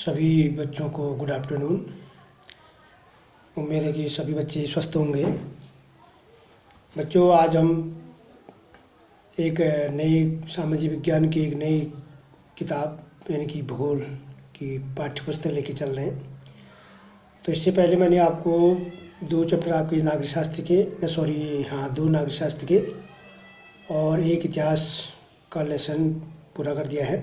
सभी बच्चों को गुड आफ्टरनून। उम्मीद है कि सभी बच्चे स्वस्थ होंगे। बच्चों, आज हम एक नई सामाजिक विज्ञान की एक नई किताब यानी कि भूगोल की पाठ्य पुस्तक लेके चल रहे हैं। तो इससे पहले मैंने आपको दो चैप्टर आपके नागरिक शास्त्र के दो नागरिक शास्त्र के और एक इतिहास का लेसन पूरा कर दिया है।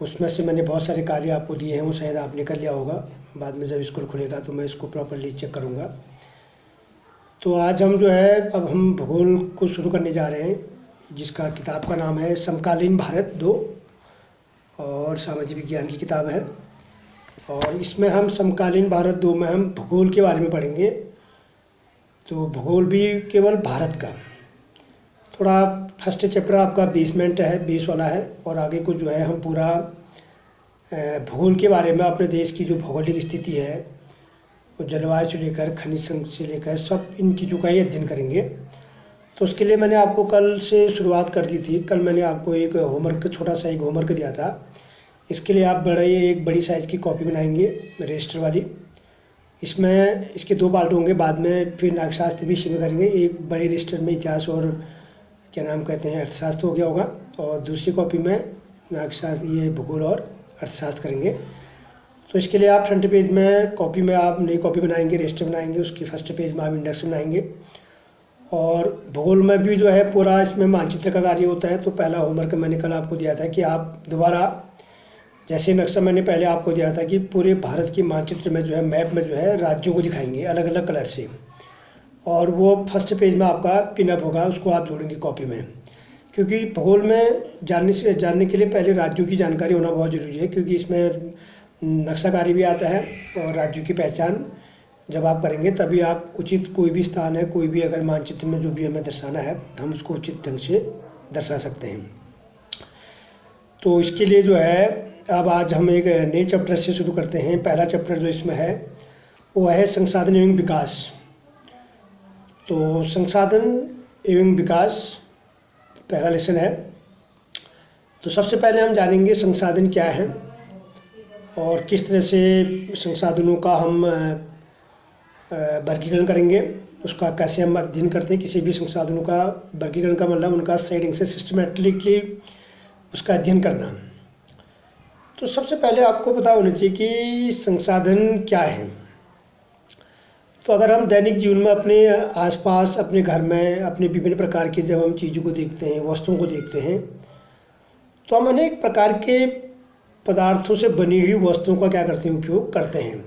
उसमें से मैंने बहुत सारे कार्य आपको दिए हैं, वो शायद आपने कर लिया होगा। बाद में जब स्कूल खुलेगा तो मैं इसको प्रॉपर्ली चेक करूँगा। तो आज हम अब हम भूगोल को शुरू करने जा रहे हैं, जिसका किताब का नाम है समकालीन भारत 2 और सामाजिक विज्ञान की किताब है। और इसमें हम समकालीन भारत 2 में हम भूगोल के बारे में पढ़ेंगे। तो भूगोल भी केवल भारत का, थोड़ा फर्स्ट चैप्टर आपका 20 मिनट है, 20 वाला है। और आगे को हम पूरा भूगोल के बारे में अपने देश की जो भौगोलिक स्थिति है, वो जलवायु से लेकर खनिज से लेकर सब इन चीज़ों का ही अध्ययन करेंगे। तो उसके लिए मैंने आपको कल से शुरुआत कर दी थी। कल मैंने आपको एक होमवर्क, छोटा सा एक होमवर्क दिया था। इसके लिए आप एक बड़ी साइज़ की कॉपी बनाएंगे, रजिस्टर वाली। इसमें इसके 2 पार्ट होंगे। बाद में फिर नागशास्त्र भी इसी में करेंगे। एक बड़े रजिस्टर में इतिहास और अर्थशास्त्र हो गया होगा, और दूसरी कॉपी में नागशास्त्र, ये भूगोल और अर्थशास्त्र करेंगे। तो इसके लिए आप फ्रंट पेज में कॉपी में आप नई कॉपी बनाएंगे, रजिस्टर बनाएंगे। उसकी फर्स्ट पेज में आप इंडेक्स बनाएंगे। और भूगोल में भी पूरा इसमें मानचित्र का कार्य होता है। तो पहला होमवर्क मैंने कल आपको दिया था कि आप दोबारा, जैसे नक्शा मैंने पहले आपको दिया था कि पूरे भारत की मानचित्र में मैप में राज्यों को दिखाएंगे अलग अलग कलर से। और वो फर्स्ट पेज में आपका पिनअप होगा, उसको आप जोड़ेंगे कॉपी में। क्योंकि भूगोल में जानने के लिए पहले राज्यों की जानकारी होना बहुत ज़रूरी है, क्योंकि इसमें नक्शाकारी भी आता है। और राज्यों की पहचान जब आप करेंगे तभी आप उचित कोई भी स्थान है, कोई भी अगर मानचित्र में जो भी हमें दर्शाना है, हम उसको उचित ढंग से दर्शा सकते हैं। तो इसके लिए अब आज हम एक नए चैप्टर से शुरू करते हैं। पहला चैप्टर जो इसमें है वो है संसाधन एवं विकास। तो संसाधन एवं विकास पहला लेसन है। तो सबसे पहले हम जानेंगे संसाधन क्या है और किस तरह से संसाधनों का हम वर्गीकरण करेंगे, उसका कैसे हम अध्ययन करते हैं। किसी भी संसाधनों का वर्गीकरण का मतलब उनका सही ढंग से सिस्टमेटिकली उसका अध्ययन करना। तो सबसे पहले आपको पता होना चाहिए कि संसाधन क्या है। तो अगर हम दैनिक जीवन में अपने आसपास, अपने घर में, अपने विभिन्न प्रकार के जब हम चीज़ों को देखते हैं, वस्तुओं को देखते हैं, तो हम अनेक प्रकार के पदार्थों से बनी हुई वस्तुओं का क्या करते हैं, उपयोग करते हैं।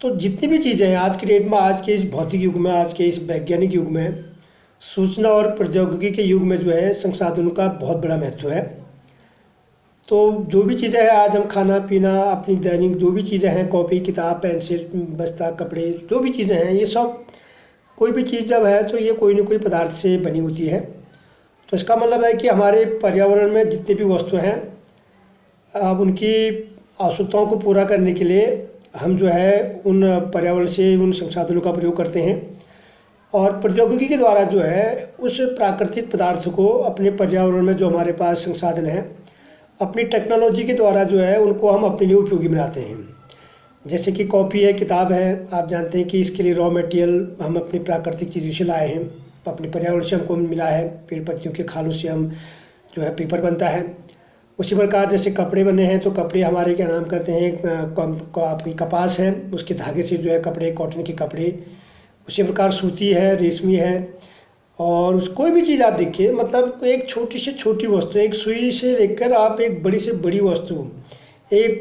तो जितनी भी चीज़ें हैं आज की डेट में, आज के इस भौतिक युग में, आज के इस वैज्ञानिक युग में, सूचना और प्रौद्योगिकी के युग में संसाधनों का बहुत बड़ा महत्व है। तो जो भी चीज़ें हैं आज हम खाना पीना, अपनी दैनिक जो भी चीज़ें हैं, कॉपी किताब पेंसिल बस्ता कपड़े, जो भी चीज़ें हैं, ये सब कोई भी चीज़ जब है तो ये कोई न कोई पदार्थ से बनी होती है। तो इसका मतलब है कि हमारे पर्यावरण में जितनी भी वस्तुएं हैं, अब उनकी आवश्यकताओं को पूरा करने के लिए हम उन पर्यावरण से उन संसाधनों का प्रयोग करते हैं। और प्रौद्योगिकी के द्वारा उस प्राकृतिक पदार्थ को अपने पर्यावरण में जो हमारे पास संसाधन है, अपनी टेक्नोलॉजी के द्वारा उनको हम अपने लिए उपयोगी बनाते हैं। जैसे कि कॉपी है, किताब है, आप जानते हैं कि इसके लिए रॉ मटेरियल हम अपनी प्राकृतिक चीज़ों से लाए हैं, अपने पर्यावरण से हमको मिला है। पेड़ पत्तियों के खालों से हम पेपर बनता है। उसी प्रकार जैसे कपड़े बने हैं, तो कपड़े हमारे आपकी कपास है, उसके धागे से कपड़े, कॉटन के कपड़े। उसी प्रकार सूती है, रेशमी है। और कोई भी चीज़ आप देखिए, मतलब एक छोटी से छोटी वस्तु, एक सुई से लेकर आप एक बड़ी से बड़ी वस्तु, एक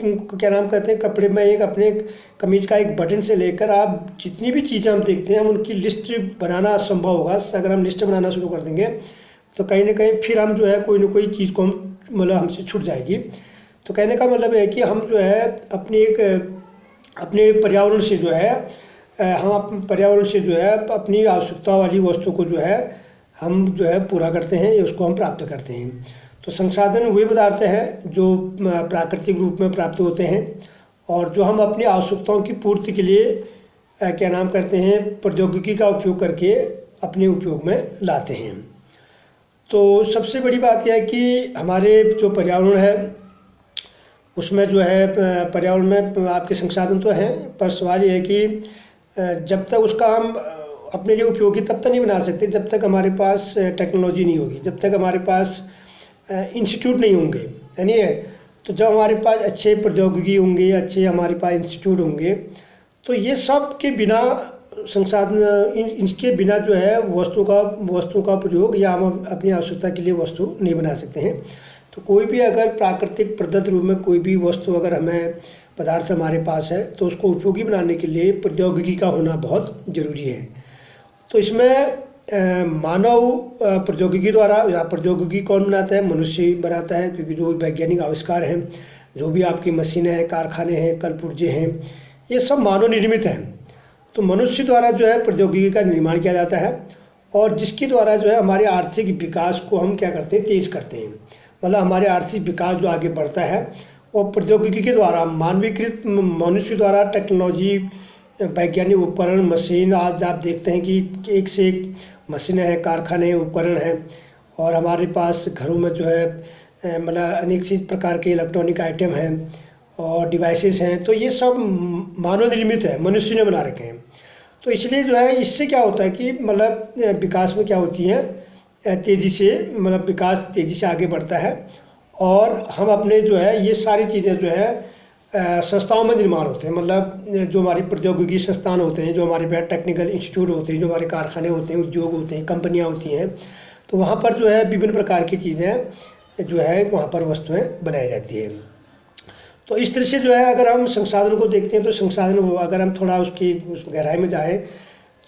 कपड़े में एक अपने कमीज का एक बटन से लेकर आप जितनी भी चीज़ें हम देखते हैं, हम उनकी लिस्ट बनाना असंभव होगा। अगर हम लिस्ट बनाना शुरू कर देंगे तो कहीं ना कहीं फिर हम कोई ना कोई चीज़ को हम हमसे छूट जाएगी। तो कहने का मतलब है कि हम अपने पर्यावरण से हम पर्यावरण से अपनी आवश्यकता वाली वस्तु को हम पूरा करते हैं, या उसको हम प्राप्त करते हैं। तो संसाधन वे पदार्थ हैं जो प्राकृतिक रूप में प्राप्त होते हैं और जो हम अपनी आवश्यकताओं की पूर्ति के लिए प्रौद्योगिकी का उपयोग करके अपने उपयोग में लाते हैं। तो सबसे बड़ी बात यह है कि हमारे जो पर्यावरण है उसमें जो है पर्यावरण में आपके संसाधन तो हैं, पर सवाल ये है कि जब तक उसका हम अपने लिए उपयोगी तब तक नहीं बना सकते जब तक हमारे पास टेक्नोलॉजी नहीं होगी, जब तक हमारे पास इंस्टीट्यूट नहीं होंगे, यानी है। तो जब हमारे पास अच्छे प्रौद्योगिकी होंगे, अच्छे हमारे पास इंस्टीट्यूट होंगे, तो ये सब के बिना संसाधन इनके बिना जो है वस्तु का प्रयोग या हम अपनी आवश्यकता के लिए वस्तु नहीं बना सकते हैं। तो कोई भी अगर प्राकृतिक प्रदत्त रूप में कोई भी वस्तु अगर हमें पदार्थ हमारे पास है तो उसको उपयोगी बनाने के लिए प्रौद्योगिकी का होना बहुत ज़रूरी है। तो इसमें मानव प्रौद्योगिकी द्वारा, या प्रौद्योगिकी कौन बनाता है? मनुष्य बनाता है, क्योंकि जो वैज्ञानिक आविष्कार हैं, जो भी आपकी मशीनें हैं, कारखाने हैं, कल पुर्जे हैं, ये सब मानव निर्मित हैं। तो मनुष्य द्वारा जो है प्रौद्योगिकी का निर्माण किया जाता है, और जिसके द्वारा जो है हमारे आर्थिक विकास को हम क्या करते हैं? तेज़ करते हैं। मतलब हमारे आर्थिक विकास जो आगे बढ़ता है वो प्रौद्योगिकी के द्वारा, मानवीकृत मनुष्य द्वारा टेक्नोलॉजी, वैज्ञानिक उपकरण, मशीन, आज आप देखते हैं कि एक से एक मशीनें हैं, कारखाने, उपकरण हैं, और हमारे पास घरों में जो है मतलब अनेक चीज़ प्रकार के इलेक्ट्रॉनिक आइटम हैं और डिवाइसेस हैं। तो ये सब मानव निर्मित है, मनुष्य ने बना रखे हैं। तो इसलिए जो है इससे क्या होता है कि मतलब विकास में क्या होती है, तेज़ी से, मतलब विकास तेज़ी से आगे बढ़ता है, और हम अपने जो है ये सारी चीज़ें जो है संस्थाओं में निर्माण होते हैं। मतलब जो हमारी प्रौद्योगिकी संस्थान होते हैं, जो हमारे पास टेक्निकल इंस्टीट्यूट होते हैं, जो हमारे कारखाने होते हैं, उद्योग होते हैं, कंपनियां होती हैं, तो वहाँ पर जो है विभिन्न प्रकार की चीज़ें जो है वहाँ पर वस्तुएं बनाई जाती हैं। तो इस तरह से जो है अगर हम संसाधन को देखते हैं तो संसाधन, अगर हम थोड़ा उसकी गहराई में जाएँ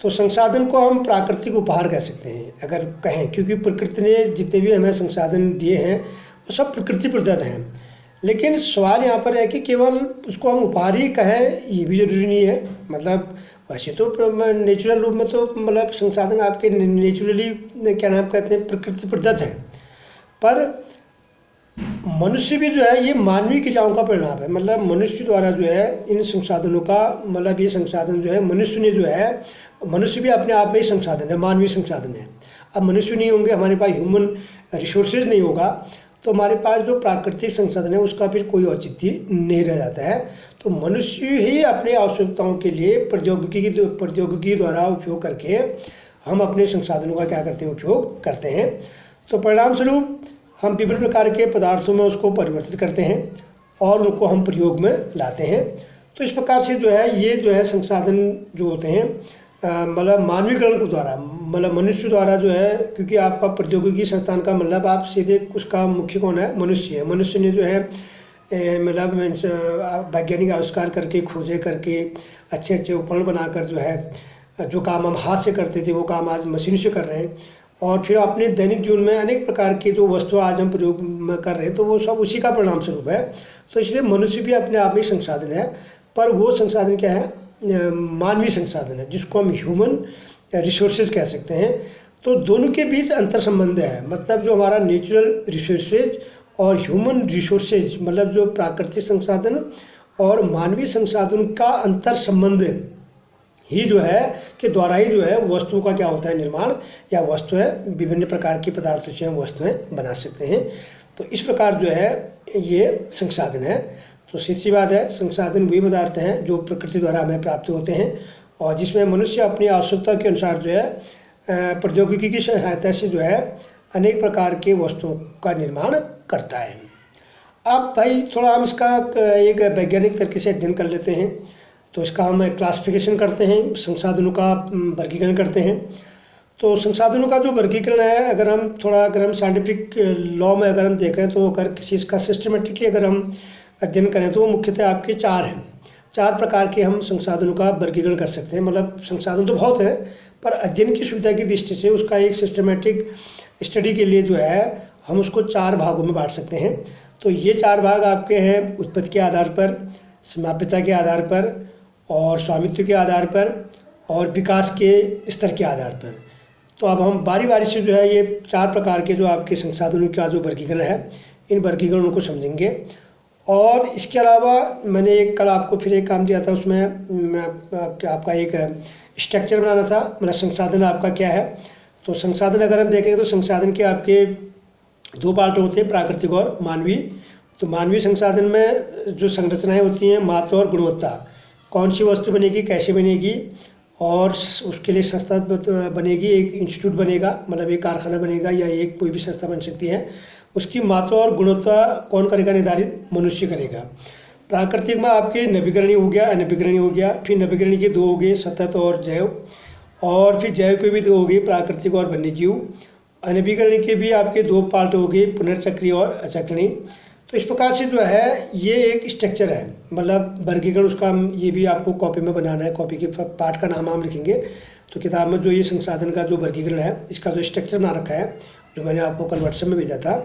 तो संसाधन को हम प्राकृतिक उपहार कह सकते हैं अगर कहें, क्योंकि प्रकृति ने जितने भी हमें संसाधन दिए हैं वो सब प्रकृति प्रदत्त हैं। लेकिन सवाल यहाँ पर है कि केवल उसको हम उपहार ही कहें, ये भी जरूरी नहीं है। मतलब वैसे तो नेचुरल रूप में तो मतलब संसाधन आपके नेचुरली क्या नाम कहते हैं, प्रकृति प्रदत्त हैं, पर मनुष्य भी जो है ये मानवीय क्रियाओं का परिणाम है। मतलब मनुष्य द्वारा जो है इन संसाधनों का, मतलब ये संसाधन जो है मनुष्य ने जो है, मनुष्य भी अपने आप में ही संसाधन है, मानवीय संसाधन है। अब मनुष्य नहीं होंगे, हमारे पास ह्यूमन रिसोर्सेज नहीं होगा, तो हमारे पास जो प्राकृतिक संसाधन है उसका फिर कोई औचित्य नहीं रह जाता है। तो मनुष्य ही अपनी आवश्यकताओं के लिए प्रौद्योगिकी द्वारा उपयोग करके हम अपने संसाधनों का क्या करते हैं? उपयोग करते हैं। तो परिणाम स्वरूप हम विभिन्न प्रकार के पदार्थों में उसको परिवर्तित करते हैं और उनको हम प्रयोग में लाते हैं। तो इस प्रकार से जो है ये जो है संसाधन जो होते हैं मतलब मानवीकरण के द्वारा, मतलब मनुष्य द्वारा जो है, क्योंकि आपका प्रौद्योगिकी संस्थान का मतलब आप सीधे उसका मुख्य कौन है? मनुष्य है। मनुष्य ने जो है मतलब वैज्ञानिक आविष्कार करके, खोजे करके, अच्छे अच्छे उपकरण बनाकर जो है जो काम हम हाथ से करते थे वो काम आज मशीन से कर रहे हैं, और फिर अपने दैनिक जीवन में अनेक प्रकार की जो वस्तु आज हम प्रयोग कर रहे हैं तो वो सब उसी का परिणाम स्वरूप है। तो इसलिए मनुष्य भी अपने आप में संसाधन है, पर वो संसाधन क्या है? मानवीय संसाधन है, जिसको हम ह्यूमन रिसोर्सेज कह सकते हैं। तो दोनों के बीच अंतर संबंध है। मतलब जो हमारा नेचुरल रिसोर्सेज और ह्यूमन रिसोर्सेज, मतलब जो प्राकृतिक संसाधन और मानवीय संसाधन का अंतर संबंध ही जो है कि द्वारा ही जो है वस्तुओं का क्या होता है? निर्माण, या वस्तुएं विभिन्न प्रकार के पदार्थों से हम वस्तुएं बना सकते हैं। तो इस प्रकार जो है ये संसाधन है। तो सीधी बात है, संसाधन वही पदार्थ हैं जो प्रकृति द्वारा हमें प्राप्त होते हैं, और जिसमें मनुष्य अपनी आवश्यकता के अनुसार जो है प्रौद्योगिकी की सहायता से जो है अनेक प्रकार के वस्तुओं का निर्माण करता है। अब भाई थोड़ा हम इसका एक वैज्ञानिक तरीके से अध्ययन कर लेते हैं। तो इसका हम क्लासिफिकेशन करते हैं, संसाधनों का वर्गीकरण करते हैं। तो संसाधनों का जो वर्गीकरण है, अगर हम साइंटिफिक लॉ में अगर हम देखें तो अगर किसी इसका सिस्टमेटिकली अगर हम अध्ययन करें तो वो मुख्यतः आपके 4 हैं। 4 प्रकार के हम संसाधनों का वर्गीकरण कर सकते हैं। मतलब संसाधन तो बहुत है, पर अध्ययन की सुविधा की दृष्टि से उसका एक सिस्टमेटिक स्टडी के लिए जो है हम उसको 4 भागों में बांट सकते हैं। तो ये 4 भाग आपके हैं उत्पत्ति के आधार पर, समाप्यता के आधार पर, और स्वामित्व के आधार पर, और विकास के स्तर के आधार पर। तो अब हम बारी बारी से जो है ये 4 प्रकार के जो आपके संसाधनों का जो वर्गीकरण है, इन वर्गीकरणों को समझेंगे। और इसके अलावा मैंने कल आपको फिर एक काम दिया था, उसमें आपका एक स्ट्रक्चर बनाना था, मतलब संसाधन आपका क्या है। तो संसाधन अगर हम देखें तो संसाधन के आपके 2 पार्ट होते हैं, प्राकृतिक और मानवीय। तो मानवीय संसाधन में जो संरचनाएं होती हैं, महत्व और गुणवत्ता, कौन सी वस्तु बनेगी, कैसे बनेगी, और उसके लिए संस्था बनेगी, एक इंस्टीट्यूट बनेगा, मतलब एक कारखाना बनेगा या एक कोई भी संस्था बन सकती है। उसकी महत्व और गुणवत्ता कौन करेगा निर्धारित? मनुष्य करेगा। प्राकृतिक में आपके नवीकरणीय हो गया, अनवीकरणीय हो गया, फिर नवीकरणीय के दो हो गए, सतत और जैव, और फिर जैव के भी दो हो गए, प्राकृतिक और वन्यजीव। अनवीकरणीय के भी आपके दो पार्ट हो गए, पुनर्चक्रीय और अचक्रणीय। तो इस प्रकार से जो है ये एक स्ट्रक्चर है, मतलब वर्गीकरण उसका ये भी आपको कॉपी में बनाना है, कॉपी के पार्ट का नाम हम लिखेंगे। तो किताब में जो ये संसाधन का जो वर्गीकरण है, इसका जो स्ट्रक्चर बना रखा है, जो मैंने आपको कल व्हाट्सएप में भेजा था,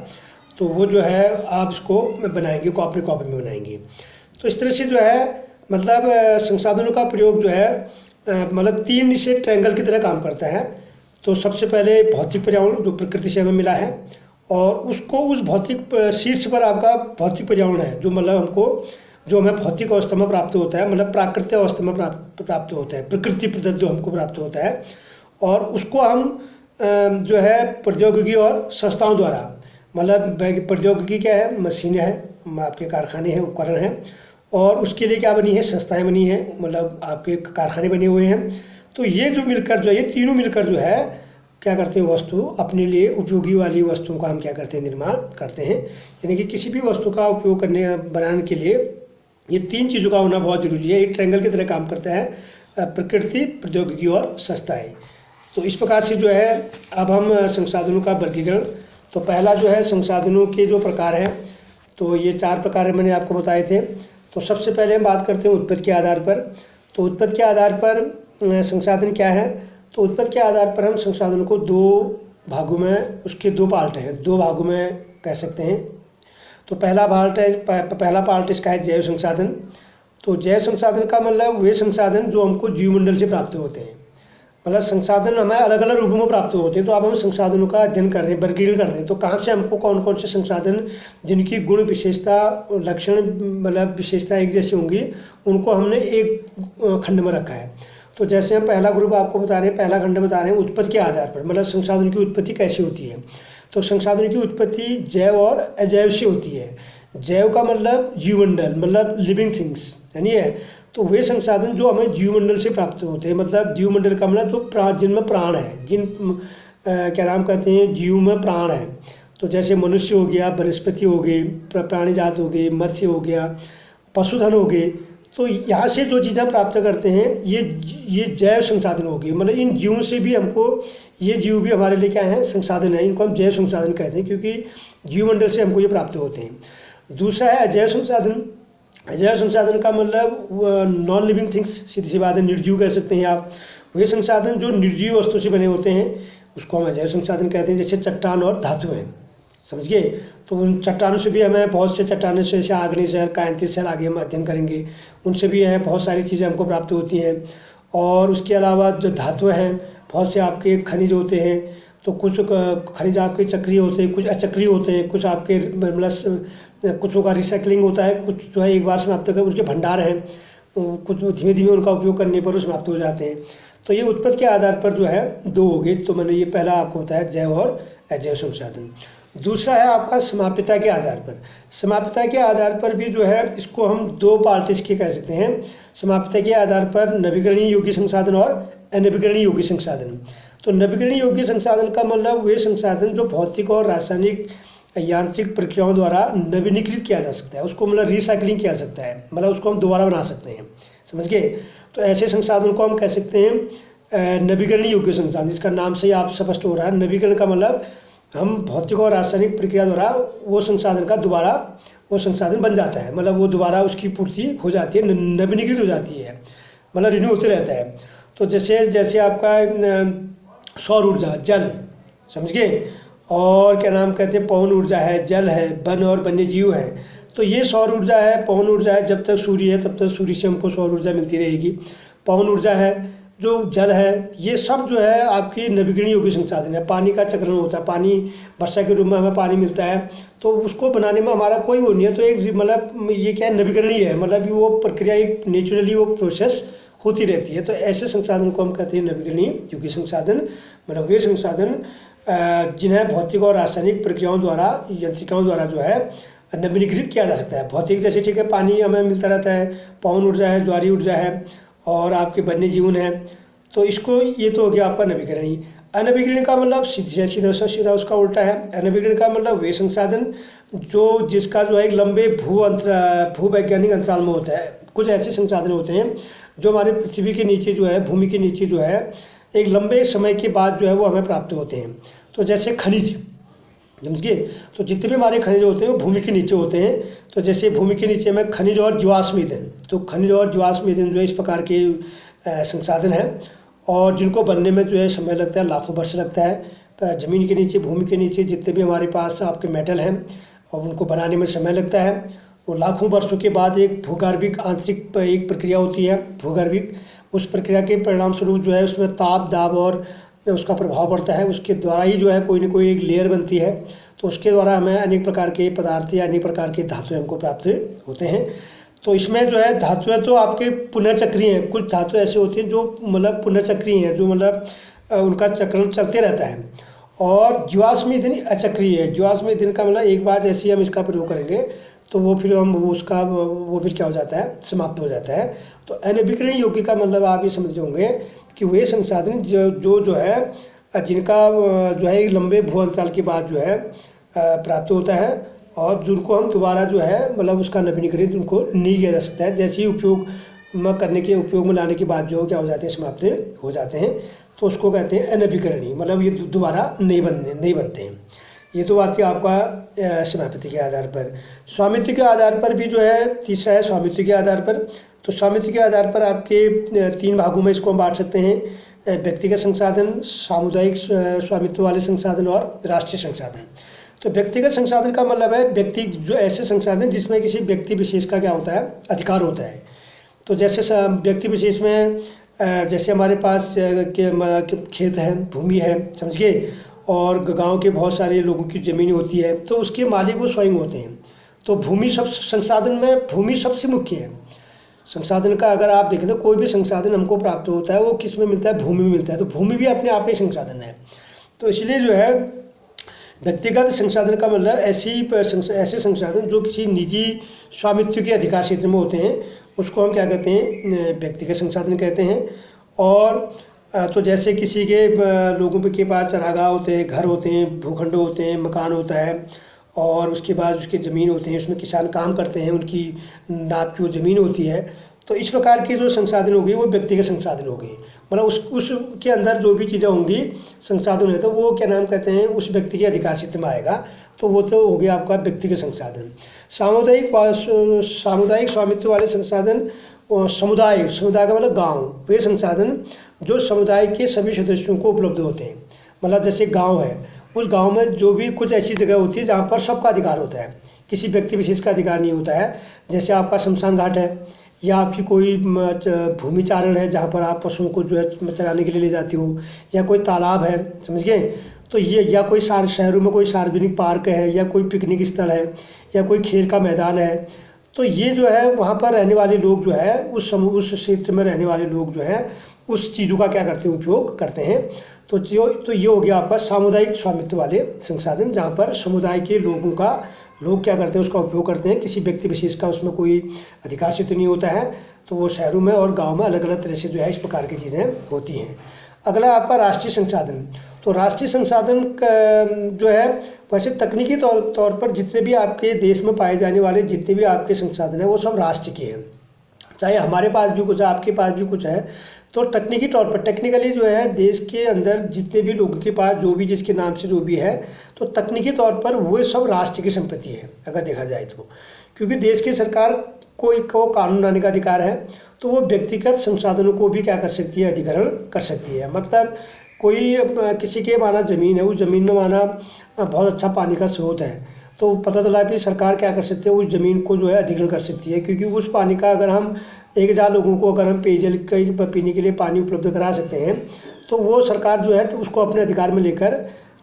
तो वो जो है आप इसको बनाएंगे, कॉपी में बनाएंगे। तो इस तरह से जो है मतलब संसाधनों का प्रयोग जो है मतलब 3 से ट्रायंगल की तरह काम करता है। तो सबसे पहले भौतिक पर्यावरण जो प्रकृति से हमें मिला है, और उसको उस भौतिक शीर्ष पर आपका भौतिक पर्यावरण है, जो मतलब हमको जो हमें भौतिक अवस्था में प्राप्त होता है, मतलब प्राकृतिक अवस्था में प्राप्त होता है, प्रकृति प्रदत्त जो हमको प्राप्त होता है, और उसको हम जो है प्रौद्योगिकी और संस्थाओं द्वारा, मतलब प्रौद्योगिकी क्या है? मशीनें हैं, आपके कारखाने हैं, उपकरण हैं, और उसके लिए क्या बनी है? संस्थाएं बनी हैं, मतलब आपके कारखाने बने हुए हैं। तो ये जो मिलकर जो है, ये तीनों मिलकर जो है क्या करते हैं? वस्तु अपने लिए उपयोगी वाली वस्तुओं का हम क्या करते हैं? निर्माण करते हैं। यानी कि किसी भी वस्तु का उपयोग बनाने के लिए ये 3 चीज़ों का होना बहुत जरूरी है। एक ट्रायंगल की तरह काम करता है, प्रकृति, प्रौद्योगिकी और संस्थाएं। तो इस प्रकार से जो है अब हम संसाधनों का वर्गीकरण, तो पहला जो है संसाधनों के जो प्रकार हैं, तो ये 4 प्रकार मैंने आपको बताए थे। तो सबसे पहले हम बात करते हैं उत्पत्ति के आधार पर। तो उत्पत्ति के आधार पर संसाधन क्या है? तो उत्पत्ति के आधार पर हम संसाधनों को 2 भागों में, उसके 2 पार्ट हैं, 2 भागों में कह सकते हैं। तो पहला पार्ट इसका है जैव संसाधन। तो जैव संसाधन का मतलब वे संसाधन जो हमको जीवमंडल से प्राप्त होते हैं, मतलब संसाधन हमें अलग अलग रूपों में प्राप्त होते हैं। तो अब हम संसाधनों का अध्ययन कर रहे हैं, वर्गीकरण कर रहे हैं। तो कहाँ से हमको कौन कौन से संसाधन जिनकी गुण विशेषता, लक्षण, मतलब विशेषता एक जैसी होंगी, उनको हमने एक खंड में रखा है। तो जैसे हम पहला ग्रुप आपको बता रहे हैं, पहला खंड बता रहे हैं उत्पत्ति के आधार पर, मतलब संसाधन की उत्पत्ति कैसे होती है। तो संसाधन की उत्पत्ति जैव और अजैव से होती है। जैव का मतलब जीवमंडल, मतलब लिविंग थिंग्स यानी है। तो वे संसाधन जो हमें जीवमंडल से प्राप्त होते हैं, मतलब जीवमंडल का मतलब जो जिनमें प्राण है, क्या नाम कहते हैं, जीव में प्राण है। तो जैसे मनुष्य हो गया, वनस्पति हो गई, प्राणी जात हो गई, मत्स्य हो गया, पशुधन हो गए। तो यहाँ से जो चीज़ें प्राप्त करते हैं ये जैव संसाधन हो गए। मतलब इन जीवों से भी हमको, ये जीव भी हमारे लिए क्या है? संसाधन है। इनको हम जैव संसाधन कहते हैं, क्योंकि जीवमंडल से हमको ये प्राप्त होते हैं। दूसरा है अजैव संसाधन। अजैव संसाधन का मतलब नॉन लिविंग थिंग्स, सीधी सी बात है, निर्जीव कह सकते हैं आप। वे संसाधन जो निर्जीव वस्तु से बने होते हैं उसको हम अजैव संसाधन कहते हैं। जैसे चट्टान और धातु हैं, समझ गए। तो उन चट्टानों से भी हमें बहुत से चट्टानों से, जैसे आग्नेय शैल, कायांतित शैल, आगे हम अध्ययन करेंगे, उनसे भी है बहुत सारी चीज़ें हमको प्राप्त होती हैं। और उसके अलावा जो धातु हैं, बहुत से आपके खनिज होते हैं। तो कुछ खनिज आपके चक्रीय होते हैं, कुछ अचक्रीय होते हैं, कुछ आपके मतलब कुछों का रिसाइकलिंग होता है, कुछ जो है एक बार समाप्त कर उनके भंडार हैं, कुछ धीमे धीमे उनका उपयोग करने पर वो समाप्त हो जाते हैं। तो ये उत्पत्ति के आधार पर जो है 2 हो गए। तो मैंने ये पहला आपको बताया जैव और अजैव संसाधन। दूसरा है आपका समाप्यता के आधार पर। समाप्यता के आधार पर भी जो है इसको हम 2 पार्ट इसके कह सकते हैं। समाप्यता के आधार पर नवीकरणीय योग्य संसाधन और अनवीकरणीय योग्य संसाधन। तो नवीकरणीय योग्य संसाधन का मतलब वे संसाधन जो भौतिक और रासायनिक यांत्रिक प्रक्रियाओं द्वारा नवीनीकृत किया जा सकता है, उसको मतलब रिसाइकलिंग किया जा सकता है, मतलब उसको हम दोबारा बना सकते हैं, समझ गए। तो ऐसे संसाधन को हम कह सकते हैं नवीकरणीय योग्य संसाधन। इसका नाम से ही आप स्पष्ट हो रहा है। नवीकरण का मतलब हम भौतिक और रासायनिक प्रक्रिया द्वारा वो संसाधन का दोबारा वो संसाधन बन जाता है, मतलब वो दोबारा उसकी पूर्ति हो जाती है, नवीनीकृत हो जाती है, मतलब रिन्यू होते रहता है। तो जैसे आपका सौर ऊर्जा, जल, समझ गए, और क्या नाम कहते हैं, पवन ऊर्जा है, जल है, वन और वन्य जीव है। तो ये सौर ऊर्जा है, पवन ऊर्जा है, जब तक सूर्य है तब तक सूर्य से हमको सौर ऊर्जा मिलती रहेगी। पवन ऊर्जा है, जो जल है, ये सब जो है आपकी नवीकरणीय योग्य संसाधन है। पानी का चक्रण होता है, पानी वर्षा के रूप में हमें पानी मिलता है, तो उसको बनाने में हमारा कोई वो नहीं है। तो एक मतलब ये क्या है, नवीकरणीय है, मतलब वो प्रक्रिया एक नेचुरली वो प्रोसेस होती रहती है। तो ऐसे संसाधन को हम कहते हैं नवीकरणीय योग्य संसाधन। मतलब वे संसाधन जिन्हें भौतिक और रासायनिक प्रक्रियाओं द्वारा, यंत्रिकाओं द्वारा जो है नवीनीकृत किया जा सकता है। भौतिक जैसे ठीक है, पानी हमें मिलता रहता है, पवन ऊर्जा है, ज्वारीय ऊर्जा है और आपके वन्य जीवन है, तो इसको ये तो हो गया आपका नवीकरणीय। अनवीकरणीय का मतलब सीधा उसका उल्टा है। अनवीकरणीय का मतलब वे संसाधन जो जिसका जो है एक लंबे भूवैज्ञानिक अंतराल में होता है। कुछ ऐसे संसाधन होते हैं जो हमारे पृथ्वी के नीचे जो है, भूमि के नीचे जो है, एक लंबे समय के बाद जो है वो हमें प्राप्त होते हैं। तो जैसे खनिज, समझिए, तो जितने भी हमारे खनिज होते हैं वो भूमि के नीचे होते हैं। तो जैसे भूमि के नीचे में खनिज और जीवाश्म ईंधन, तो खनिज और जीवाश्म ईंधन जो है इस प्रकार के संसाधन हैं और जिनको बनने में जो है समय लगता है, लाखों वर्ष लगता है। तो ज़मीन के नीचे, भूमि के नीचे जितने भी हमारे पास आपके मेटल हैं और उनको बनाने में समय लगता है, वो लाखों वर्षों के बाद एक भूगर्भिक आंतरिक एक प्रक्रिया होती है, भूगर्भिक, उस प्रक्रिया के परिणाम स्वरूप जो है उसमें ताप, दाब और उसका प्रभाव पड़ता है। उसके द्वारा ही जो है कोई ना कोई एक लेयर बनती है, तो उसके द्वारा हमें अनेक प्रकार के पदार्थ या अनेक प्रकार के धातुएं हमको प्राप्त होते हैं। तो इसमें जो है धातुएं तो आपके पुनर्चक्रीय हैं। कुछ धातुएं ऐसी होती हैं जो मतलब पुनर्चक्रीय हैं, जो मतलब उनका चक्रण चलते रहता है। और जीवाश्म ईंधन अचक्रीय है। जीवाश्म ईंधन का मतलब एक बार जैसे हम इसका प्रयोग करेंगे तो वो फिर हम उसका वो फिर क्या हो जाता है, समाप्त हो जाता है। तो अनवीकरणीय योग्य का मतलब आप ये समझ होंगे कि वे संसाधन जो है जिनका जो है एक लंबे भू अंतराल के बाद जो है प्राप्त होता है और जिनको हम दोबारा जो है मतलब उसका नवीनीकरण उनको नहीं किया जा सकता है। जैसे ही उपयोग में लाने के बाद जो क्या हो जाते हैं, समाप्त हो जाते हैं, तो उसको कहते हैं अनवीकरणीय, मतलब ये दोबारा नहीं बनते हैं। ये तो बात थी आपका समाप्ति के आधार पर। स्वामित्व के आधार पर भी जो है, तीसरा है स्वामित्व के आधार पर। तो स्वामित्व के आधार पर आपके 3 भागों में इसको हम बांट सकते हैं, व्यक्तिगत संसाधन, सामुदायिक स्वामित्व वाले संसाधन और राष्ट्रीय संसाधन। तो व्यक्तिगत संसाधन का मतलब है व्यक्ति जो ऐसे संसाधन जिसमें किसी व्यक्ति विशेष का क्या होता है, अधिकार होता है। तो जैसे व्यक्ति विशेष में जैसे हमारे पास खेत है, भूमि है, समझिए, और गांव के बहुत सारे लोगों की ज़मीन होती है, तो उसके मालिक वो स्वयं होते हैं। तो भूमि सब संसाधन में भूमि सबसे मुख्य है। संसाधन का अगर आप देखें तो कोई भी संसाधन हमको प्राप्त होता है वो किस में मिलता है, भूमि में मिलता है। तो भूमि भी अपने आप में संसाधन है। तो इसलिए जो है व्यक्तिगत संसाधन का मतलब ऐसे संसाधन जो किसी निजी स्वामित्व के अधिकार क्षेत्र में होते हैं, उसको हम क्या कहते हैं, व्यक्तिगत संसाधन कहते हैं। और तो जैसे किसी के लोगों के पास चरागाह होते हैं, घर होते हैं, भूखंड होते हैं, मकान होता है और उसके बाद उसकी ज़मीन होती है, उसमें किसान काम करते हैं, उनकी नाप की वो ज़मीन होती है। तो इस प्रकार के जो संसाधन हो गए वो व्यक्तिगत संसाधन हो गए, मतलब उसके अंदर जो भी चीज़ें होंगी संसाधन है तो वो क्या नाम कहते हैं, उस व्यक्ति के अधिकार क्षेत्र में आएगा। तो वो तो हो गया आपका व्यक्तिगत संसाधन। सामुदायिक स्वामित्व वाले संसाधन, समुदाय का मतलब गांव, वे संसाधन जो समुदाय के सभी सदस्यों को उपलब्ध होते हैं। मतलब जैसे गांव है, उस गांव में जो भी कुछ ऐसी जगह होती है जहाँ पर सबका अधिकार होता है, किसी व्यक्ति विशेष का अधिकार नहीं होता है। जैसे आपका शमशान घाट है या आपकी कोई भूमि चारण है जहाँ पर आप पशुओं को जो है चराने के लिए ले जाती हो, या कोई तालाब है, समझ गए। तो ये या कोई शहरों में कोई सार्वजनिक पार्क है या कोई पिकनिक स्थल है या कोई खेल का मैदान है, तो ये जो है वहाँ पर रहने वाले लोग जो है उस क्षेत्र में रहने वाले लोग जो है उस चीज़ों का क्या करते हैं, उपयोग करते हैं। तो ये हो गया आपका सामुदायिक स्वामित्व वाले संसाधन, जहाँ पर समुदाय के लोग क्या करते हैं, उसका उपयोग करते हैं। किसी व्यक्ति विशेष का उसमें कोई अधिकार क्षेत्र नहीं होता है। तो वो शहरों में और गाँव में अलग अलग तरह से जो है इस प्रकार की चीज़ें होती हैं। अगला आपका राष्ट्रीय संसाधन। तो राष्ट्रीय संसाधन जो है वैसे तकनीकी तौर पर जितने भी आपके देश में पाए जाने वाले जितने भी आपके संसाधन हैं वो सब राष्ट्र के हैं। चाहे हमारे पास भी कुछ है, आपके पास भी कुछ है, तो तकनीकी तौर पर टेक्निकली जो है देश के अंदर जितने भी लोगों के पास जो भी जिसके नाम से जो भी है, तो तकनीकी तौर पर वो सब राष्ट्र की संपत्ति है अगर देखा जाए तो। क्योंकि देश की सरकार को कानून बनाने का अधिकार है, तो वो व्यक्तिगत संसाधनों को भी क्या कर सकती है, अधिग्रहण कर सकती है। मतलब कोई किसी के माना ज़मीन है, उस ज़मीन में माना बहुत अच्छा पानी का स्रोत है, तो पता चला कि सरकार क्या कर सकती है, उस ज़मीन को जो है अधिग्रहण कर सकती है। क्योंकि उस पानी का अगर हम 1000 लोगों को अगर हम पेयजल पीने के लिए पानी उपलब्ध करा सकते हैं, तो वो सरकार जो है तो उसको अपने अधिकार में लेकर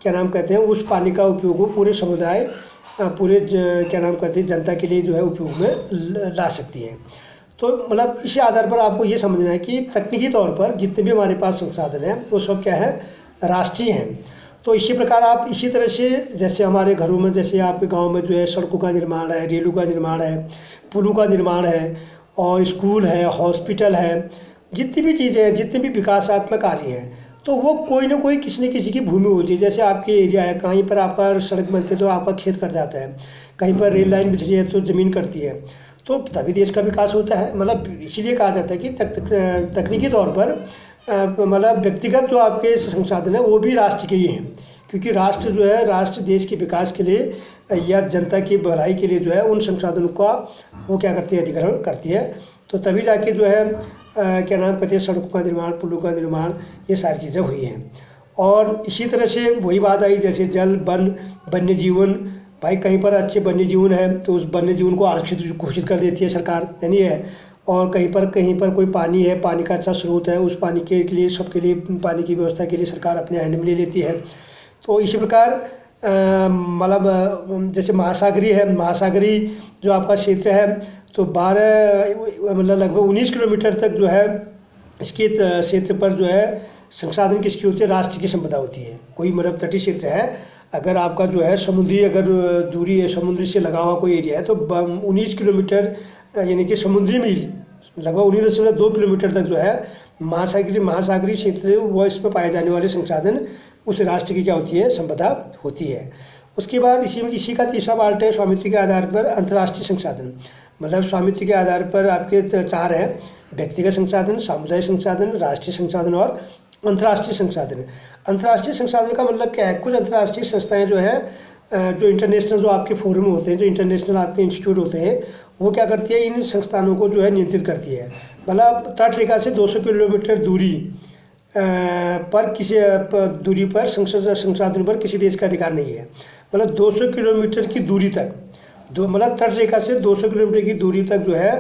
क्या नाम कहते हैं, उस पानी का उपयोग वो पूरे समुदाय क्या नाम कहते हैं जनता के लिए जो है उपयोग में ला सकती है। तो मतलब इसी आधार पर आपको ये समझना है कि तकनीकी तौर पर जितने भी हमारे पास संसाधन हैं वो सब क्या है, राष्ट्रीय हैं। तो इसी प्रकार आप इसी तरह से जैसे हमारे घरों में, जैसे आपके गांव में जो है सड़कों का निर्माण है, रेलों का निर्माण है, पुलों का निर्माण है, और स्कूल है, हॉस्पिटल है, जितनी भी चीज़ें हैं, जितने भी विकासात्मक कार्य हैं, तो वो कोई ना कोई किसी न किसी की भूमि होती है। जैसे आपके एरिया है, कहीं पर आपका सड़क बनती है तो आपका खेत कट जाता है, कहीं पर रेल लाइन बिछड़ी है तो ज़मीन कटती है, तो तभी देश का विकास होता है। मतलब इसीलिए कहा जाता है कि तकनीकी तौर पर मतलब व्यक्तिगत जो आपके संसाधन है वो भी राष्ट्र के ही हैं, क्योंकि राष्ट्र जो है, राष्ट्र देश के विकास के लिए या जनता की भलाई के लिए जो है उन संसाधनों का वो क्या करती है, अधिग्रहण करती है। तो तभी जाके जो है क्या नाम कहते हैं, सड़कों का निर्माण, पुलों का निर्माण, ये सारी चीज़ें हुई हैं। और इसी तरह से वही बात आई, जैसे जल, वन, वन्य जीवन, भाई कहीं पर अच्छे वन्य जीवन है तो उस वन्य जीवन को आरक्षित घोषित कर देती है सरकार, यानी है। और कहीं पर कोई पानी है, पानी का अच्छा स्रोत है, उस पानी के लिए, सबके लिए पानी की व्यवस्था के लिए सरकार अपने हैंड में ले लेती है। तो इसी प्रकार मतलब जैसे महासागरीय जो आपका क्षेत्र है, तो 12 मतलब लगभग 19 किलोमीटर तक जो है इसके क्षेत्र पर जो है संसाधन किसकी होती है, राष्ट्र की संपदा होती है। कोई मतलब तटीय क्षेत्र है, अगर आपका जो है समुद्री अगर दूरी है, समुद्र से लगा हुआ कोई एरिया है, तो 19 किलोमीटर यानी कि समुद्री मील, लगभग 19.2 किलोमीटर तक जो है महासागरीय क्षेत्र, वो इसमें पाए जाने वाले संसाधन उस राष्ट्र की क्या होती है, संपदा होती है। उसके बाद इसी का तीसरा पार्ट है स्वामित्व के आधार पर अंतर्राष्ट्रीय संसाधन। मतलब स्वामित्व के आधार पर आपके 4 हैं, व्यक्तिगत संसाधन, सामुदायिक संसाधन, राष्ट्रीय संसाधन और अंतर्राष्ट्रीय संसाधन। अंतर्राष्ट्रीय संसाधन का मतलब क्या है, कुछ अंतर्राष्ट्रीय संस्थाएं जो है, जो इंटरनेशनल जो आपके फोरम होते हैं, जो इंटरनेशनल आपके इंस्टीट्यूट होते हैं, वो क्या करती है, इन संस्थानों को जो है नियंत्रित करती है। मतलब तट रेखा से 200 किलोमीटर दूरी पर किसी दूरी पर संसाधन पर किसी देश का अधिकार नहीं है। मतलब 200 किलोमीटर की दूरी तक, मतलब तट रेखा से 200 किलोमीटर की दूरी तक जो है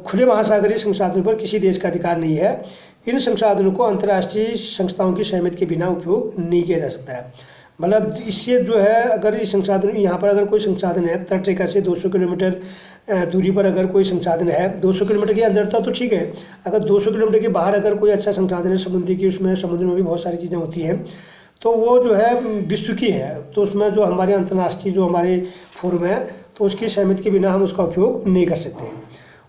खुले महासागरीय संसाधनों पर किसी देश का अधिकार नहीं है। इन संसाधनों को अंतर्राष्ट्रीय संस्थाओं की सहमति के बिना उपयोग नहीं किया जा सकता है। मतलब इससे जो है, अगर इस संसाधन, यहाँ पर अगर कोई संसाधन है तट रेखा से 200 किलोमीटर दूरी पर अगर कोई संसाधन है, 200 किलोमीटर के अंदर तो ठीक है, अगर 200 किलोमीटर के बाहर अगर कोई अच्छा संसाधन है समुद्री की, उसमें समुद्र में भी बहुत सारी चीज़ें होती हैं, तो वो जो है विश्व की है, तो उसमें जो हमारे अंतर्राष्ट्रीय जो हमारे फोरम है, तो उसकी सहमति के बिना हम उसका उपयोग नहीं कर सकते हैं।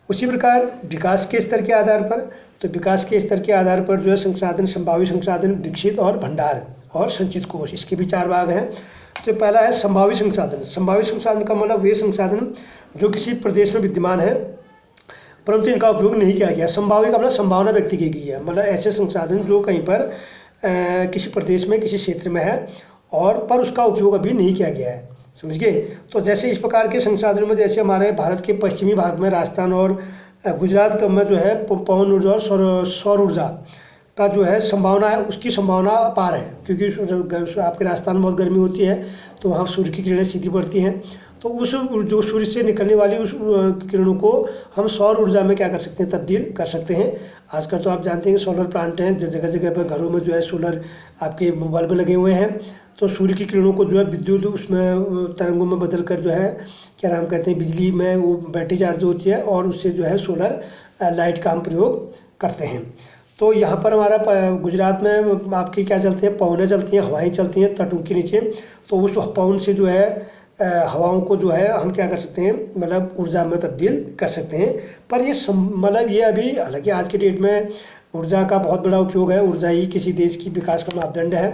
उसी प्रकार विकास के स्तर के आधार पर, तो विकास के स्तर के आधार पर जो है संसाधन, संभावित संसाधन, विकसित और भंडार और संचित कोष, इसके भी 4 भाग हैं। तो पहला है संभावित संसाधन। संभावित संसाधन का मतलब वे संसाधन जो किसी प्रदेश में विद्यमान है परंतु इनका उपयोग नहीं किया गया। संभावित का मतलब संभावना व्यक्त की गई है, मतलब ऐसे संसाधन जो कहीं पर किसी प्रदेश में, किसी क्षेत्र में है और पर उसका उपयोग अभी नहीं किया गया है, समझ गए। तो जैसे इस प्रकार के संसाधनों में, जैसे हमारे भारत के पश्चिमी भाग में राजस्थान और गुजरात का में जो है पवन ऊर्जा और सौर ऊर्जा का जो है संभावना है, उसकी संभावना अपार है, क्योंकि आपके राजस्थान में बहुत गर्मी होती है तो वहाँ सूर्य की किरणें सीधी पड़ती हैं, तो उस जो सूर्य से निकलने वाली उस किरणों को हम सौर ऊर्जा में क्या कर सकते हैं, तब्दील कर सकते हैं। आजकल तो आप जानते हैं कि सोलर प्लांट हैं, जगह जगह पर घरों में जो है सोलर आपके बल्ब लगे हुए हैं, तो सूर्य की किरणों को जो है विद्युत उसमें तरंगों में बदल कर जो है क्या नाम कहते हैं, बिजली में वो बैटरी चार्ज होती है और उससे जो है सोलर लाइट का हम प्रयोग करते हैं। तो यहाँ पर हमारा गुजरात में आपकी क्या चलती है, पवनें चलती हैं, हवाएं चलती हैं तटों के नीचे, तो उस पवन से जो है हवाओं को जो है हम क्या कर सकते हैं, मतलब ऊर्जा में तब्दील कर सकते हैं। पर ये मतलब ये अभी, हालांकि आज के डेट में ऊर्जा का बहुत बड़ा उपयोग है, ऊर्जा ही किसी देश की विकास का मापदंड है।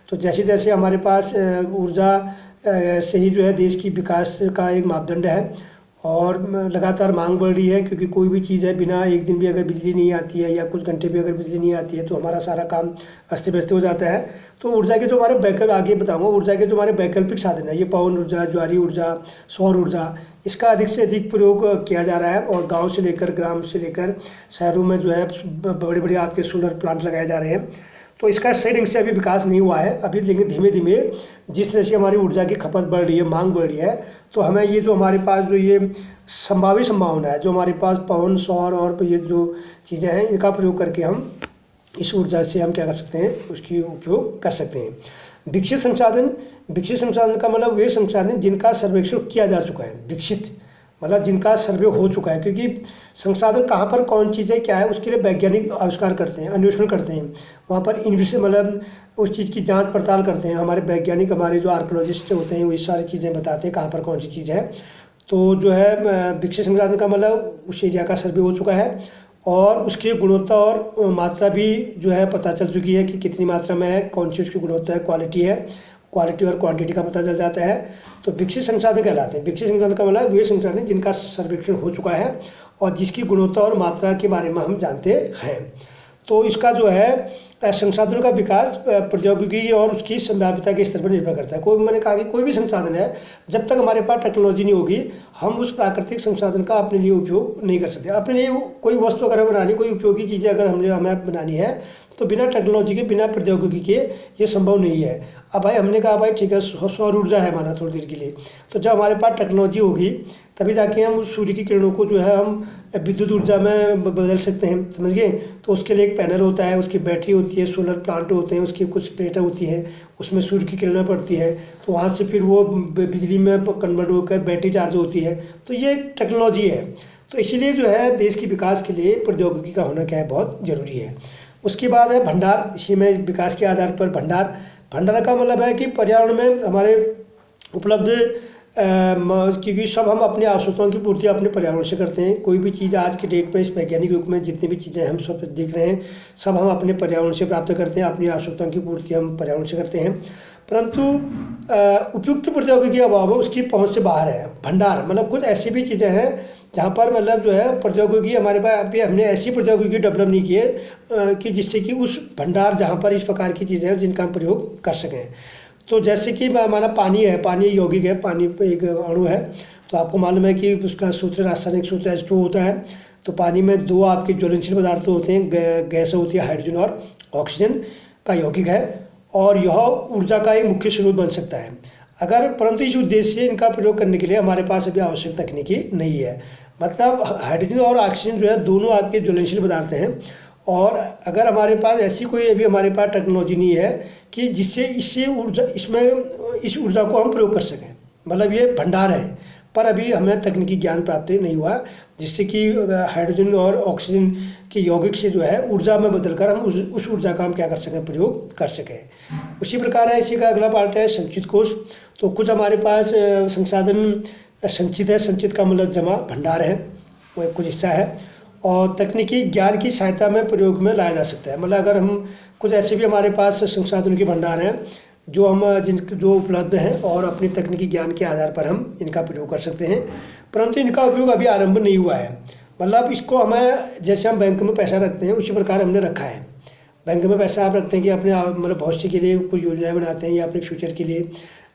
तो जैसे जैसे हमारे पास ऊर्जा से ही जो है देश की विकास का एक मापदंड है और लगातार मांग बढ़ रही है, क्योंकि कोई भी चीज़ है, बिना एक दिन भी अगर बिजली नहीं आती है या कुछ घंटे भी अगर बिजली नहीं आती है तो हमारा सारा काम अस्त व्यस्त हो जाता है। तो ऊर्जा के जो हमारे वैकल्पिक, आगे बताऊंगा, ऊर्जा के जो हमारे वैकल्पिक साधन है, ये पवन ऊर्जा, ज्वारी ऊर्जा, सौर ऊर्जा, इसका अधिक से अधिक प्रयोग किया जा रहा है और गाँव से लेकर, ग्राम से लेकर शहरों में जो है बड़े बड़े आपके सोलर प्लांट लगाए जा रहे हैं। तो इसका सही ढंग से अभी विकास नहीं हुआ है अभी, लेकिन धीमे धीमे जिस तरह से हमारी ऊर्जा की खपत बढ़ रही है, मांग बढ़ रही है, तो हमें ये जो हमारे पास जो ये संभावित संभावना है, जो हमारे पास पवन, सौर और ये जो चीज़ें हैं, इनका प्रयोग करके हम इस ऊर्जा से हम क्या कर सकते हैं, उसकी उपयोग कर सकते हैं। विकसित संसाधन, विकसित संसाधन का मतलब वे संसाधन जिनका सर्वेक्षण किया जा चुका है। विकसित मतलब जिनका सर्वे हो चुका है, क्योंकि संसाधन कहाँ पर कौन चीज़ है क्या है उसके लिए वैज्ञानिक आविष्कार करते हैं, अन्वेषण करते हैं, वहाँ पर इन विषय मतलब उस चीज़ की जांच पड़ताल करते हैं। हमारे वैज्ञानिक, हमारे जो आर्कोलॉजिस्ट होते हैं वो ये सारी चीज़ें बताते हैं कहाँ पर कौन सी चीज़ है। तो जो है विकसित संसाधन का मतलब उस एरिया का सर्वे हो चुका है और उसकी गुणवत्ता और मात्रा भी जो है पता चल चुकी है कि कितनी मात्रा में है, कौन सी उसकी गुणवत्ता है, क्वालिटी है, क्वालिटी और क्वांटिटी का पता चल जाता है। तो विकसित संसाधन कहलाते हैं। विकसित संसाधन का मतलब वे संसाधन जिनका सर्वेक्षण हो चुका है और जिसकी गुणवत्ता और मात्रा के बारे में हम जानते हैं। तो इसका जो है संसाधनों का विकास प्रौद्योगिकी और उसकी संभाव्यता के स्तर पर निर्भर करता है। मैंने कहा कि कोई भी संसाधन है, जब तक हमारे पास टेक्नोलॉजी नहीं होगी हम उस प्राकृतिक संसाधन का अपने लिए उपयोग नहीं कर सकते। अपने लिए कोई वस्तु अगर हमें बनानी, कोई उपयोगी चीज़ें अगर हमें बनानी है तो बिना टेक्नोलॉजी के, बिना प्रौद्योगिकी के ये संभव नहीं है। अब भाई हमने कहा भाई ठीक है सौर ऊर्जा है माना थोड़ी देर के लिए, तो जब हमारे पास टेक्नोलॉजी होगी तभी जाके हम उस सूर्य की किरणों को जो है हम विद्युत ऊर्जा में बदल सकते हैं, समझ गए। तो उसके लिए एक पैनल होता है, उसकी बैटरी होती है, सोलर प्लांट होते हैं, उसकी कुछ प्लेटें होती हैं, उसमें सूर्य की किरणें पड़ती है, तो वहाँ से फिर वो बिजली में कन्वर्ट होकर बैटरी चार्ज होती है। तो ये टेक्नोलॉजी है। तो इसीलिए जो है देश के विकास के लिए प्रौद्योगिकी का होना क्या है, बहुत ज़रूरी है। उसके बाद है भंडार। इसी में विकास के आधार पर भंडार का मतलब है कि पर्यावरण में हमारे उपलब्ध क्योंकि सब हम अपनी आवश्यकताओं की पूर्ति अपने पर्यावरण से करते हैं। कोई भी चीज़ आज के डेट में, इस वैज्ञानिक युग में जितनी भी चीज़ें हम सब देख रहे हैं सब हम अपने पर्यावरण से प्राप्त करते हैं। अपनी आवश्यकताओं की पूर्ति हम पर्यावरण से करते हैं, परंतु उपयुक्त प्रौद्योगिकी के अभाव में उसकी पहुँच से बाहर है। भंडार मतलब कुछ ऐसी भी चीज़ें हैं जहाँ पर मतलब जो है प्रौद्योगिकी हमारे पास अभी हमने ऐसी प्रौद्योगिकी डेवलप नहीं की है कि जिससे कि उस भंडार जहाँ पर इस प्रकार की चीज़ें हैं जिनका हम प्रयोग कर सकें। तो जैसे कि हमारा पानी है, पानी यौगिक है, पानी एक अणु है। तो आपको मालूम है कि उसका सूत्र, रासायनिक सूत्र H2 होता है। तो पानी में दो आपके ज्वलनशील पदार्थ होते हैं, गैस होती है हाइड्रोजन और ऑक्सीजन का यौगिक है, और यह ऊर्जा का एक मुख्य स्रोत बन सकता है अगर, परंतु इस उद्देश्य से इनका प्रयोग करने के लिए हमारे पास अभी आवश्यक तकनीकी नहीं है। मतलब हाइड्रोजन और ऑक्सीजन जो है दोनों आपके ज्वलनशील पदार्थ हैं, और अगर हमारे पास ऐसी कोई अभी हमारे पास टेक्नोलॉजी नहीं है कि जिससे इस ऊर्जा को हम प्रयोग कर सकें। मतलब ये भंडार है, पर अभी हमें तकनीकी ज्ञान प्राप्त नहीं हुआ जिससे कि हाइड्रोजन और ऑक्सीजन के यौगिक से जो है ऊर्जा में बदलकर हम उस ऊर्जा का हम क्या कर सकें, प्रयोग कर सकें। उसी प्रकार है इसी का अगला पार्ट है संचित कोष। तो कुछ हमारे पास संसाधन संचित है। संचित का मतलब जमा, भंडार है, वो एक कुछ हिस्सा है, और तकनीकी ज्ञान की सहायता में प्रयोग में लाया जा सकता है। मतलब अगर हम कुछ ऐसे भी हमारे पास संसाधनों के भंडार हैं जो उपलब्ध हैं और अपनी तकनीकी ज्ञान के आधार पर हम इनका प्रयोग कर सकते हैं, परंतु इनका उपयोग अभी आरंभ नहीं हुआ है। मतलब इसको हमें, जैसे हम बैंक में पैसा रखते हैं उसी प्रकार हमने रखा है। बैंक में पैसा आप रखते हैं कि अपने मतलब भविष्य के लिए कुछ योजनाएं बनाते हैं या अपने फ्यूचर के लिए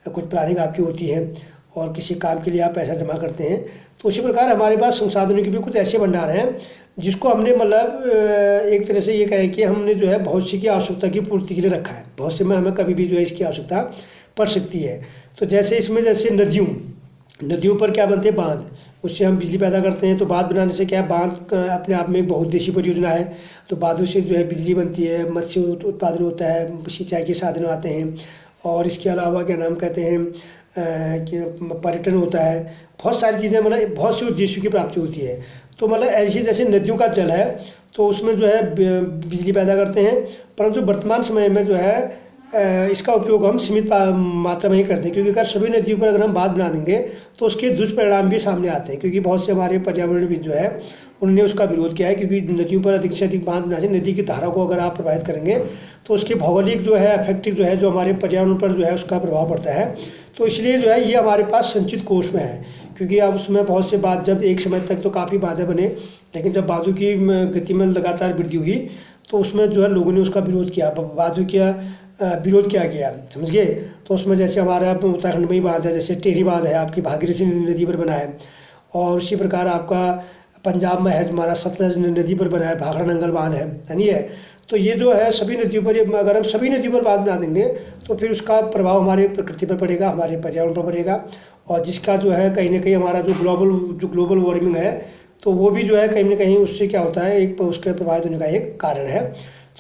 कुछ प्लानिंग आपकी होती है और किसी काम के लिए आप पैसा जमा करते हैं। तो उसी प्रकार हमारे पास संसाधनों के भी कुछ ऐसे भंडार हैं जिसको हमने मतलब एक तरह से ये कहें कि हमने जो है भविष्य की आवश्यकता की पूर्ति के लिए रखा है। भविष्य में हमें कभी भी जो है इसकी आवश्यकता पड़ सकती है। तो जैसे इसमें जैसे नदियों पर क्या बनते हैं, बांध, उससे हम बिजली पैदा करते हैं। तो बांध बनाने से क्या है, बांध अपने आप में एक बहुउद्देशीय परियोजना है। तो बांधों से जो है बिजली बनती है, मत्स्य उत्पादन होता है, सिंचाई के साधन आते हैं, और इसके अलावा क्या नाम कहते हैं कि पर्यटन होता है, बहुत सारी चीज़ें, मतलब बहुत से उद्देश्यों की प्राप्ति होती है। तो मतलब ऐसी जैसे नदियों का जल है तो उसमें जो है बिजली पैदा करते हैं, परंतु वर्तमान समय में जो है इसका उपयोग हम सीमित मात्रा में ही करते हैं, क्योंकि अगर सभी नदियों पर अगर हम बांध बना देंगे तो उसके दुष्परिणाम भी सामने आते हैं। क्योंकि बहुत से हमारे पर्यावरणविद जो है उन्होंने उसका विरोध किया है, क्योंकि नदियों पर अधिक से अधिक बांध बनाने से नदी की धारा को अगर आप प्रभावित करेंगे तो उसके भौगोलिक जो है इफेक्टिव जो है जो हमारे पर्यावरण पर जो है उसका प्रभाव पड़ता है। तो इसलिए जो है ये हमारे पास संचित कोष में है, क्योंकि अब उसमें बहुत से बांध, जब एक समय तक तो काफ़ी बांधें बने, लेकिन जब बांधों की गति में लगातार वृद्धि हुई तो उसमें जो है लोगों ने उसका विरोध किया, बांधों का विरोध किया गया, समझ गए। तो उसमें जैसे हमारा उत्तराखंड में ही बांध है, जैसे टेहरी बांध है आपकी भागीरथी नदी पर बना है, और उसी प्रकार आपका पंजाब में है हमारा सतलज नदी पर बना है, भाखड़ा नंगल बांध है, नहीं है। तो ये जो है सभी नदियों पर, अगर हम सभी नदियों पर बांध बना देंगे तो फिर उसका प्रभाव हमारे प्रकृति पर पड़ेगा, हमारे पर्यावरण पर पड़ेगा, और जिसका जो है कहीं ना कहीं हमारा जो ग्लोबल वार्मिंग है तो वो भी जो है कहीं ना कहीं उससे क्या होता है, एक उसके प्रभावित होने का एक कारण है।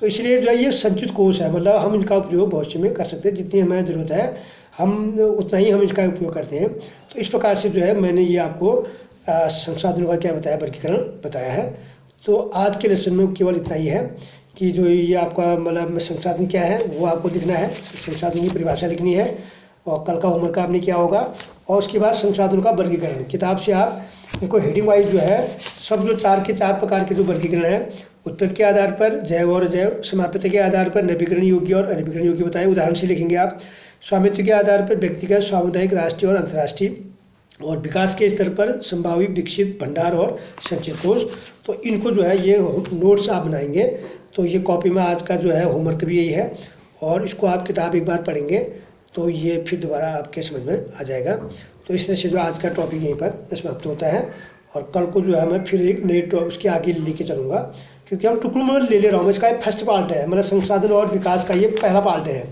तो इसलिए जो है ये संचित कोष है, मतलब हम इनका उपयोग भविष्य में कर सकते हैं, जितनी हमें ज़रूरत है हम उतना ही हम इसका उपयोग करते हैं। तो इस प्रकार से जो है मैंने ये आपको संसाधनों का क्या बताया, वर्गीकरण बताया है। तो आज के लेसन में केवल इतना ही है कि जो ये आपका मतलब संसाधन क्या है वो आपको लिखना है, संसाधन की परिभाषा लिखनी है, और कल का होमवर्क आपने क्या होगा, और उसके बाद संसाधनों का वर्गीकरण किताब से आप इनको हेडिंग वाइज जो है सब जो 4 के 4 प्रकार के जो वर्गीकरण है, उत्पत्ति के आधार पर, जैव और अजैव, समाप्ति के आधार पर, नवीकरण योग्य और अनवीकरण योग्य बताए, उदाहरण से लिखेंगे आप। स्वामित्व के आधार पर व्यक्तिगत, सामुदायिक, राष्ट्रीय और अंतर्राष्ट्रीय, और विकास के स्तर पर संभावित, विकसित, भंडार और संचित कोष। तो इनको जो है ये नोट्स आप बनाएंगे। तो ये कॉपी में आज का जो है होमवर्क भी यही है, और इसको आप किताब एक बार पढ़ेंगे तो ये फिर दोबारा आपके समझ में आ जाएगा। तो इस तरह से जो आज का टॉपिक यहीं पर समाप्त होता है, और कल को जो है मैं फिर एक नई उसके आगे लेके चलूँगा, क्योंकि हम टुकड़ों में ले रहा हूँ। इसका एक फर्स्ट पार्ट है, मतलब संसाधन और विकास का ये पहला पार्ट है,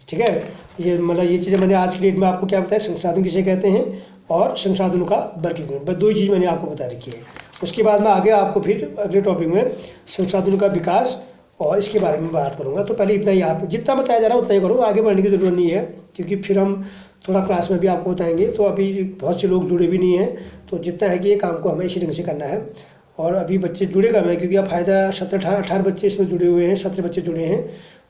ठीक है। ये मतलब ये चीज़ें मैंने आज की डेट में आपको क्या बताया, संसाधन किसे कहते हैं और संसाधनों का वर्गीकरण, बस 2 ही चीज़ मैंने आपको बता रखी है। उसके बाद मैं आगे आपको फिर अगले टॉपिक में संसाधनों का विकास और इसके बारे में बात करूँगा। तो पहले इतना ही, आप जितना बताया जा रहा है उतना ही करो, आगे बढ़ने की ज़रूरत नहीं है, क्योंकि फिर हम थोड़ा क्लास में भी आपको बताएंगे। तो अभी बहुत से लोग जुड़े भी नहीं हैं, तो जितना है कि ये काम को हमें इसी ढंग से करना है। और अभी बच्चे जुड़े कम है, क्योंकि अब फ़ायदा 17-18 बच्चे इसमें जुड़े हुए हैं, 17 बच्चे जुड़े हैं।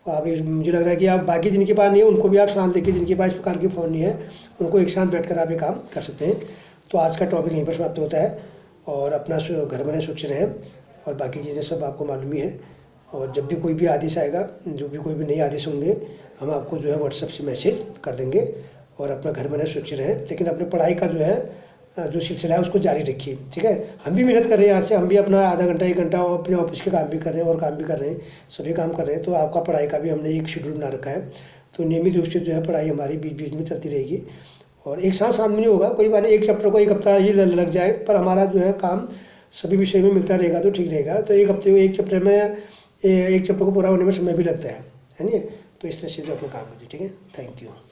और अभी मुझे लग रहा है कि आप बाकी जिनके पास नहीं है उनको भी आप साथ देखिए, जिनके पास इस प्रकार की फ़ोन नहीं है उनको एक साथ बैठकर आप ये काम कर सकते हैं। तो आज का टॉपिक यहीं पर समाप्त होता है, और अपना घर बने स्वच्छ रहें, और बाकी चीज़ें सब आपको मालूम ही है। और जब भी कोई भी आदेश आएगा, जो भी कोई भी नए आदेश होंगे, हम आपको जो है व्हाट्सएप से मैसेज कर देंगे। और अपना घर बने स्वच्छ रहें, लेकिन अपने पढ़ाई का जो है जो सिलसिला है उसको जारी रखिए, ठीक है। हम भी मेहनत कर रहे हैं, यहाँ से हम भी अपना आधा घंटा 1 घंटा अपने ऑफिस के काम भी कर रहे हैं और काम भी कर रहे हैं, सभी काम कर रहे हैं। तो आपका पढ़ाई का भी हमने एक शेड्यूल बना रखा है। तो नियमित रूप से जो है पढ़ाई हमारी बीच बीच में चलती रहेगी, और एक साथ में नहीं होगा। कोई बात नहीं, एक चैप्टर को 1 हफ्ता ही लग जाए, पर हमारा जो है काम सभी विषय में मिलता रहेगा तो ठीक रहेगा। तो 1 हफ्ते 1 चैप्टर में, एक चैप्टर को पूरा होने में समय भी लगता है नहीं। तो इस तरह से जो अपना काम कीजिए, ठीक है। Thank you.